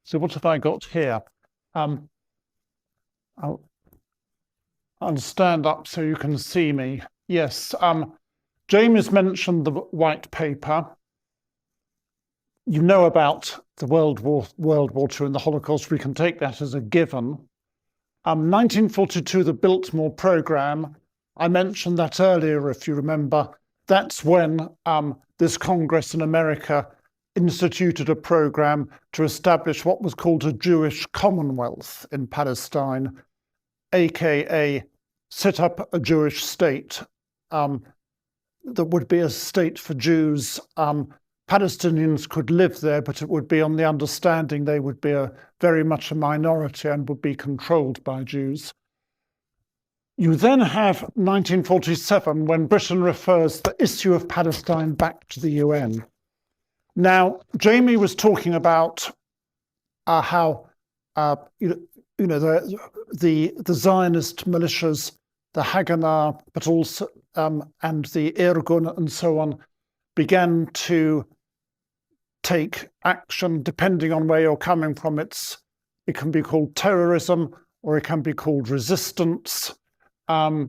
So what have I got here? I'll stand up so you can see me. Yes, James mentioned the white paper. You know about the World War II and the Holocaust. We can take that as a given. 1942, the Biltmore Programme. I mentioned that earlier, if you remember. That's when this Congress in America instituted a program to establish what was called a Jewish Commonwealth in Palestine, aka set up a Jewish state that would be a state for Jews. Palestinians could live there, but it would be on the understanding they would be very much a minority and would be controlled by Jews. You then have 1947, when Britain refers the issue of Palestine back to the UN. Now, Jamie was talking about how the Zionist militias, the Haganah, but also and the Irgun and so on, began to take action depending on where you're coming from. It can be called terrorism or it can be called resistance. The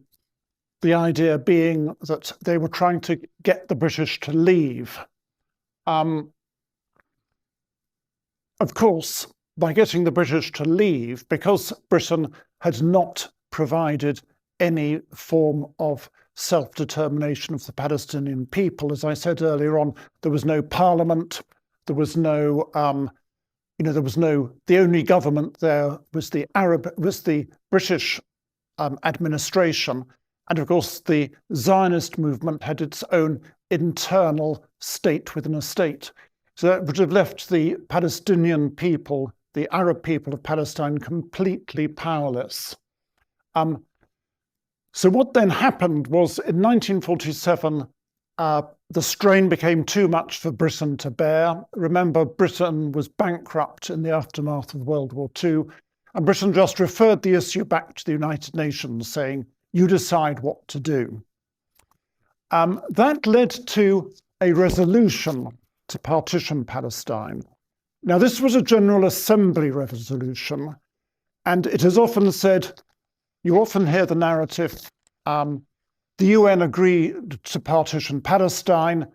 idea being that they were trying to get the British to leave. Of course, by getting the British to leave, because Britain had not provided any form of self-determination of the Palestinian people, as I said earlier on, there was no parliament, there was no, the only government there was the British administration. And of course, the Zionist movement had its own internal state within a state. So that would have left the Palestinian people, the Arab people of Palestine, completely powerless. So what then happened was in 1947, the strain became too much for Britain to bear. Remember, Britain was bankrupt in the aftermath of World War II, and Britain just referred the issue back to the United Nations, saying, you decide what to do. That led to a resolution to partition Palestine. Now, this was a General Assembly resolution, and it is often said, you often hear the narrative, the UN agreed to partition Palestine,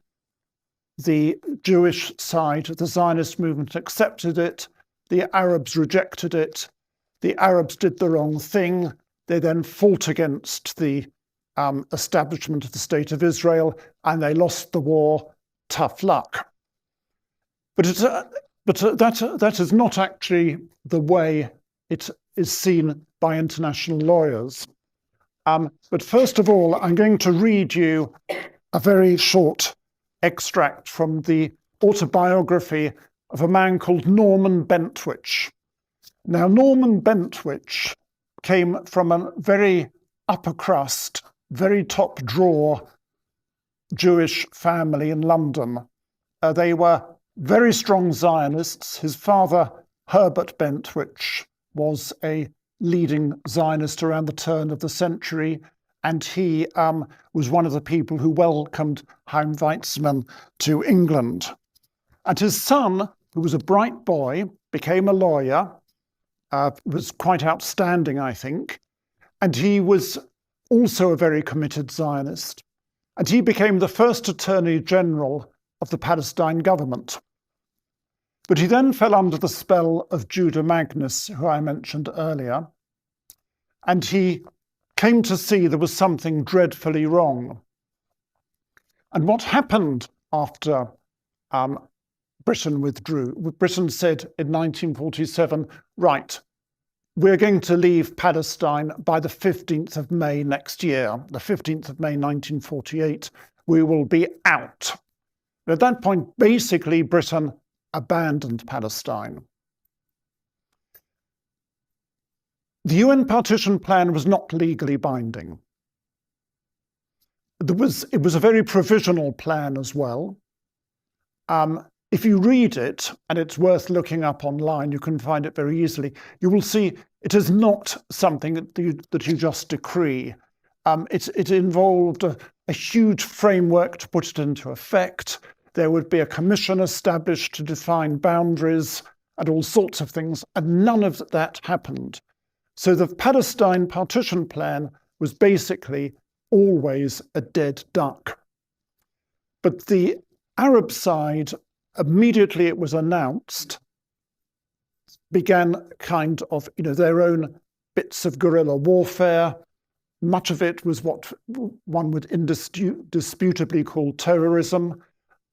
the Jewish side, the Zionist movement accepted it, the Arabs rejected it, the Arabs did the wrong thing, they then fought against the establishment of the State of Israel, and they lost the war, tough luck. But that is not actually the way it is seen by international lawyers. But first of all, I'm going to read you a very short extract from the autobiography of a man called Norman Bentwich. Now, Norman Bentwich came from a very upper crust, very top drawer Jewish family in London. They were very strong Zionists. His father, Herbert Bentwich, was a leading Zionist around the turn of the century, and he was one of the people who welcomed Chaim Weizmann to England. And his son, who was a bright boy, became a lawyer, was quite outstanding, I think, and he was also a very committed Zionist. And he became the first Attorney General of the Palestine government. But he then fell under the spell of Judah Magnus, who I mentioned earlier, and he came to see there was something dreadfully wrong. And what happened after Britain withdrew? Britain said in 1947, right, we're going to leave Palestine by the 15th of May next year, the 15th of May 1948, we will be out. At that point, basically, Britain abandoned Palestine. The UN partition plan was not legally binding. It was a very provisional plan as well. If you read it, and it's worth looking up online, you can find it very easily, you will see it is not something that you just decree. It involved a huge framework to put it into effect. There would be a commission established to define boundaries. and all sorts of things, and none of that happened. So the Palestine partition plan was basically always a dead duck. But the Arab side, immediately it was announced, began kind of, their own bits of guerrilla warfare. Much of it was what one would indisputably call terrorism.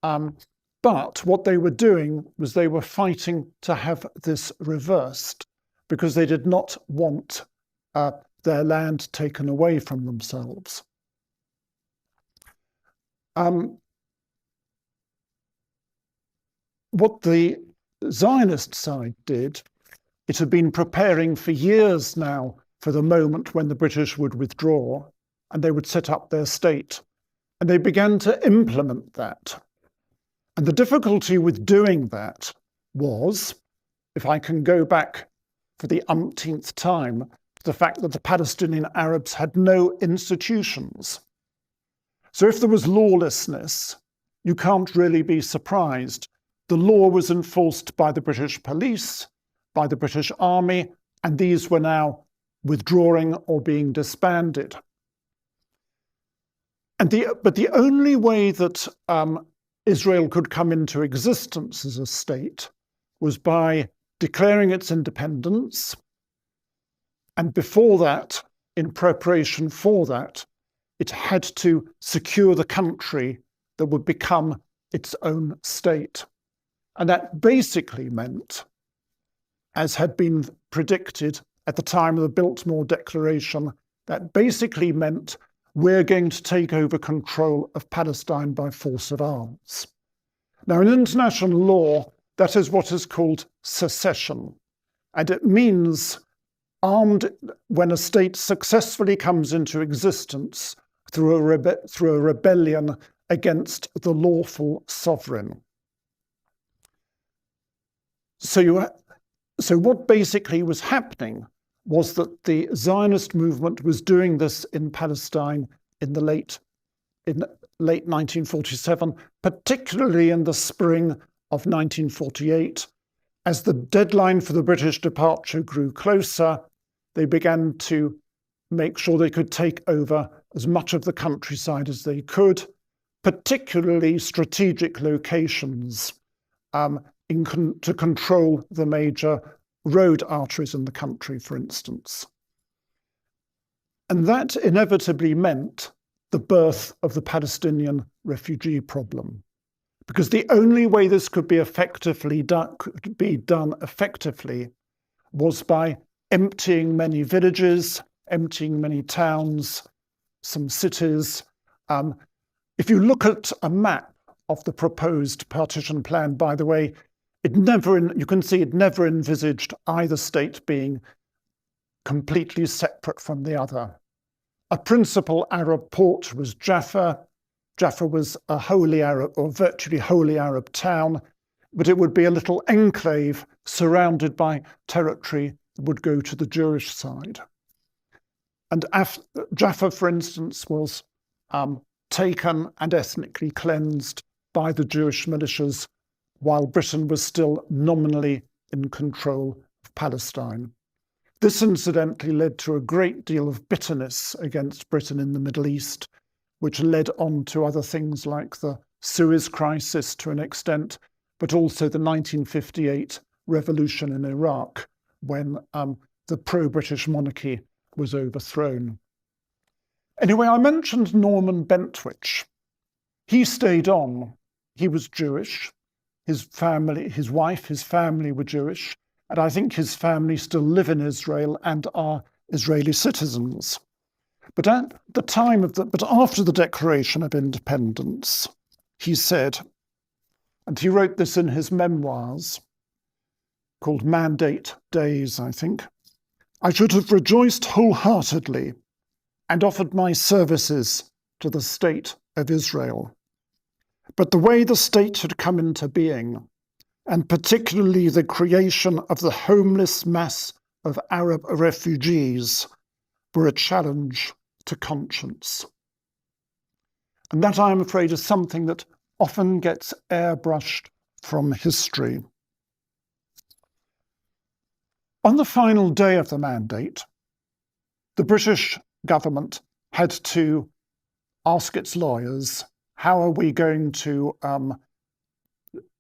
But what they were doing was they were fighting to have this reversed because they did not want their land taken away from themselves. What the Zionist side did, it had been preparing for years now for the moment when the British would withdraw and they would set up their state. And they began to implement that. And the difficulty with doing that was, if I can go back for the umpteenth time, the fact that the Palestinian Arabs had no institutions. So if there was lawlessness, you can't really be surprised. The law was enforced by the British police, by the British army, and these were now withdrawing or being disbanded. But the only way that Israel could come into existence as a state was by declaring its independence. And before that, in preparation for that, it had to secure the country that would become its own state. And that basically meant, as had been predicted at the time of the Biltmore Declaration, that basically meant we're going to take over control of Palestine by force of arms. Now, in international law, that is what is called secession. And it means when a state successfully comes into existence through a rebellion against the lawful sovereign. So what basically was happening was that the Zionist movement was doing this in Palestine in late 1947, particularly in the spring of 1948. As the deadline for the British departure grew closer, they began to make sure they could take over as much of the countryside as they could, particularly strategic locations, to control the major road arteries in the country, for instance. And that inevitably meant the birth of the Palestinian refugee problem. Because the only way this could be done effectively was by emptying many villages, emptying many towns, some cities. If you look at a map of the proposed partition plan, by the way, you can see it never envisaged either state being completely separate from the other. A principal Arab port was Jaffa. Jaffa was a wholly Arab or virtually wholly Arab town, but it would be a little enclave surrounded by territory that would go to the Jewish side. And Jaffa, for instance, was taken and ethnically cleansed by the Jewish militias while Britain was still nominally in control of Palestine. This incidentally led to a great deal of bitterness against Britain in the Middle East, which led on to other things like the Suez Crisis to an extent, but also the 1958 revolution in Iraq, when the pro-British monarchy was overthrown. Anyway, I mentioned Norman Bentwich. He stayed on. He was Jewish. His family, his wife, his family were Jewish, and I think his family still live in Israel and are Israeli citizens. But after the Declaration of Independence, he said, and he wrote this in his memoirs, called Mandate Days, I think, "I should have rejoiced wholeheartedly and offered my services to the state of Israel. But the way the state had come into being, and particularly the creation of the homeless mass of Arab refugees, were a challenge to conscience." And that, I'm afraid, is something that often gets airbrushed from history. On the final day of the mandate, the British government had to ask its lawyers, how are we going to,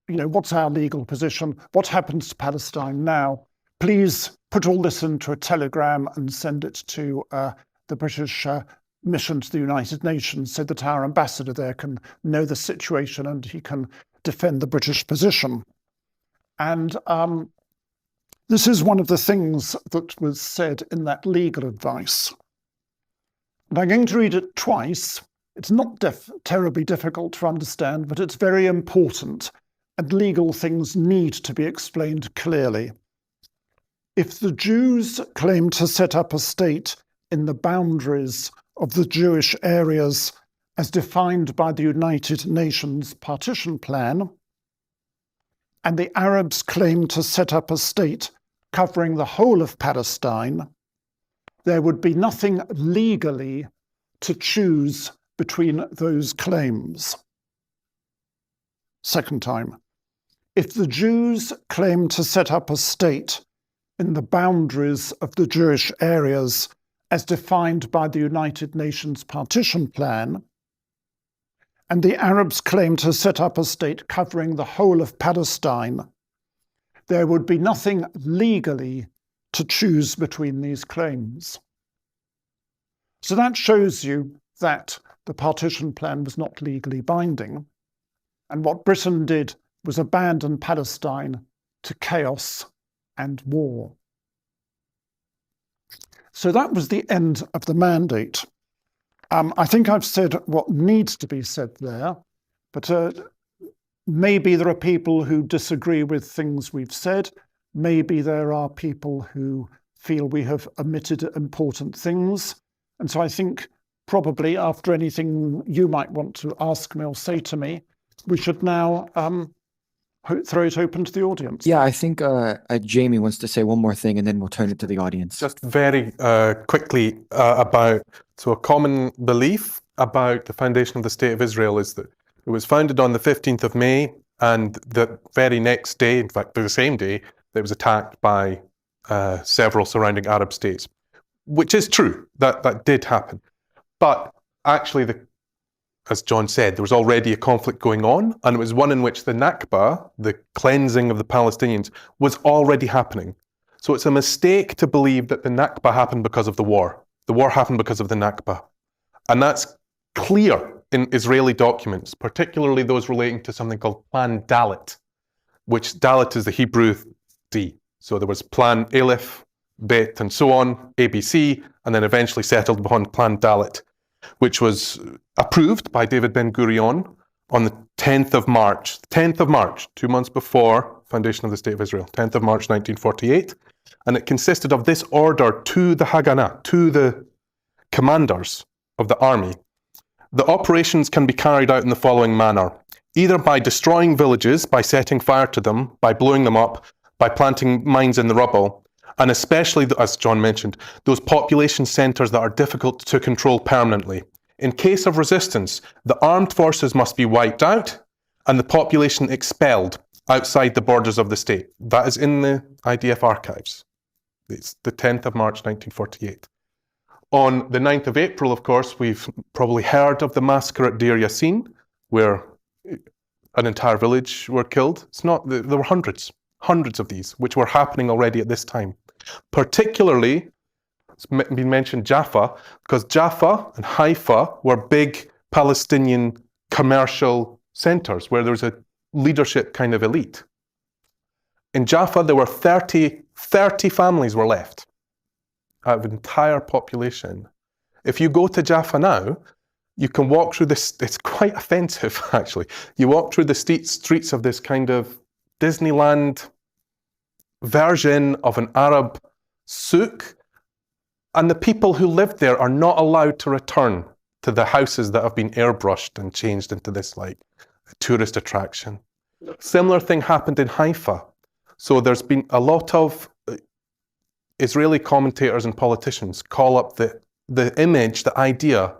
what's our legal position? What happens to Palestine now? Please put all this into a telegram and send it to the British mission to the United Nations so that our ambassador there can know the situation and he can defend the British position. And this is one of the things that was said in that legal advice. And I'm going to read it twice. It's not terribly difficult to understand, but it's very important, and legal things need to be explained clearly. If the Jews claim to set up a state in the boundaries of the Jewish areas as defined by the United Nations partition plan, and the Arabs claim to set up a state covering the whole of Palestine, there would be nothing legally to choose between those claims. Second time, if the Jews claim to set up a state in the boundaries of the Jewish areas as defined by the United Nations partition plan, and the Arabs claim to set up a state covering the whole of Palestine, there would be nothing legally to choose between these claims. So that shows you that the partition plan was not legally binding, and what Britain did was abandon Palestine to chaos and war. So that was the end of the mandate. I think I've said what needs to be said there, but maybe there are people who disagree with things we've said. Maybe there are people who feel we have omitted important things. And so I think probably after anything you might want to ask me or say to me, we should now throw it open to the audience. Yeah, I think Jamie wants to say one more thing and then we'll turn it to the audience. Just very quickly about, so a common belief about the foundation of the State of Israel is that it was founded on the 15th of May and the very next day, in fact the same day, it was attacked by several surrounding Arab states, which is true, that did happen. But actually, as John said, there was already a conflict going on, and it was one in which the Nakba, the cleansing of the Palestinians, was already happening. So it's a mistake to believe that the Nakba happened because of the war. The war happened because of the Nakba. And that's clear in Israeli documents, particularly those relating to something called Plan Dalet, which Dalet is the Hebrew D. So there was Plan Aleph, Bet, and so on, ABC, and then eventually settled upon Plan Dalet, which was approved by David Ben-Gurion on the 10th of March, 2 months before foundation of the State of Israel, 10th of March 1948. And it consisted of this order to the Haganah, to the commanders of the army. The operations can be carried out in the following manner: either by destroying villages, by setting fire to them, by blowing them up, by planting mines in the rubble, and especially, as John mentioned, those population centres that are difficult to control permanently. In case of resistance, the armed forces must be wiped out and the population expelled outside the borders of the state. That is in the IDF archives. It's the 10th of March 1948. On the 9th of April, of course, we've probably heard of the massacre at Deir Yassin, where an entire village were killed. There were hundreds of these, which were happening already at this time. Particularly, it's been mentioned Jaffa, because Jaffa and Haifa were big Palestinian commercial centers where there was a leadership kind of elite. In Jaffa, there were 30 families were left out of an entire population. If you go to Jaffa now, you can walk through this, it's quite offensive actually. You walk through the streets of this kind of Disneyland version of an Arab souk, and the people who lived there are not allowed to return to the houses that have been airbrushed and changed into this like tourist attraction. Similar thing happened in Haifa. So there's been a lot of Israeli commentators and politicians call up the image, the idea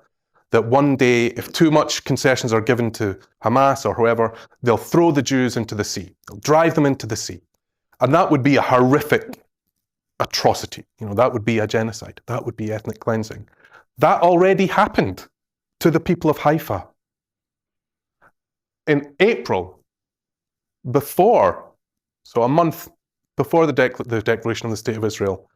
that one day, if too much concessions are given to Hamas or whoever, they'll throw the Jews into the sea. They'll drive them into the sea. And that would be a horrific atrocity. That would be a genocide. That would be ethnic cleansing. That already happened to the people of Haifa. In April, so a month before the declaration of the State of Israel,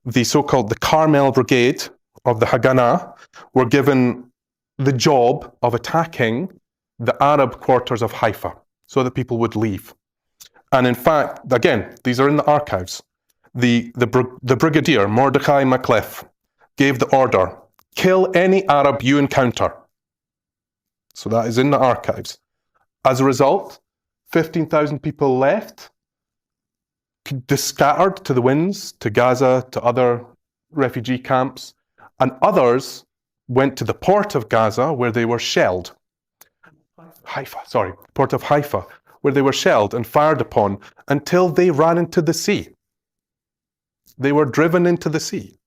the so-called the Carmel Brigade of the Haganah were given the job of attacking the Arab quarters of Haifa so that people would leave. And in fact, again, these are in the archives. The brigadier, Mordecai McCliff, gave the order, kill any Arab you encounter. So that is in the archives. As a result, 15,000 people left, scattered to the winds, to Gaza, to other refugee camps, and others went to the port of Gaza where they were shelled. Port of Haifa, where they were shelled and fired upon until they ran into the sea. They were driven into the sea,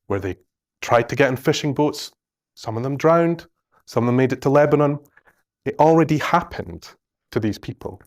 where they tried to get in fishing boats. Some of them drowned, some of them made it to Lebanon. It already happened to these people.